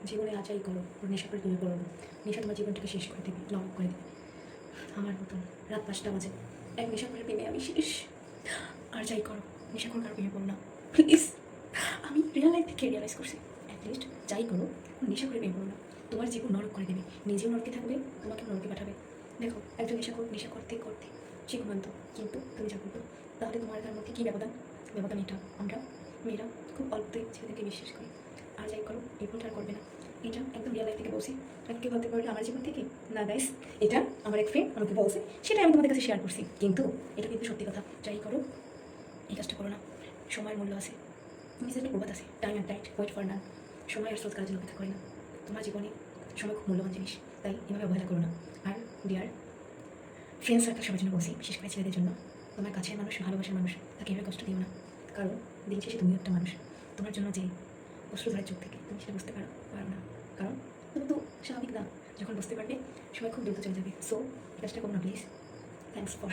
জীবনে আচাই করো, ওর নেশা করে তুমি পড়ো না। নেশা তোমার জীবনটাকে শেষ করে দেবে, নরক করে দেবে। আমার মতন রাত 5টা বাজে, এক নেশা করে প্রেমে আমি শেষ। আর যাই করো, নেশা করে কারো প্রেমে পড়ো না প্লিজ। আমি রিয়েল লাইফ থেকে রিয়েলাইজ করছি, অ্যাটলিস্ট যাই করো, নেশা করে প্রেমে পড়ো না। তোমার জীবন নরক করে দেবে, নিজেও নরকে থাকবে, তোমাকেও নরকে পাঠাবে। দেখো, একজন নেশা করতে করতে সে ঘুমান্ত, কিন্তু তুমি যা করতো, তাহলে তোমার তার মধ্যে কী ব্যবধান? ব্যবধান এটা, আমরা মেয়েরা খুব অল্পতেই ছেলেদেরকে বিশ্বাস করি। আর যাই করো, এই ভুলটা আর করবে না। এটা একদম রিয়েল লাইফ থেকে বলছি। আর কেউ ভাবতে পারলে আমার জীবন থেকে না গাইস, এটা আমার এক ফ্রেন্ড আমাকে বলছে, সেটাই আমি তোমাদের কাছে শেয়ার করছি। কিন্তু এটা কিন্তু সত্যি কথা, যাই করো এই কাজটা করো না। সময়ের মূল্য আছে, তুমি একটা প্রবাদ আছে, time and tide wait for none. সময় আর স্রোত কাজের অপেক্ষা করে না। তোমার জীবনে সময় খুব মূল্যবান জিনিস, তাই এভাবে অবহেলা করো না। আর ডিয়ার ফ্রেন্ড সার্কেল সবার জন্য বলছি, বিশেষ করে ছেলেদের জন্য, তোমার কাছের মানুষ, ভালোবাসার মানুষ, তাকে এভাবে কষ্ট দিও না। কারণ দিন শেষে তুমিও একটা মানুষ। তোমার জন্য যে কষ্ট ধরে চোখ থেকে তুমি সেটা বুঝতে পারো না। কারণ তুমি তো স্বাভাবিক না, যখন বুঝতে পারবে সময় খুব দ্রুত চলে যাবে। সো এই কাজটা করো না প্লিজ। Thanks for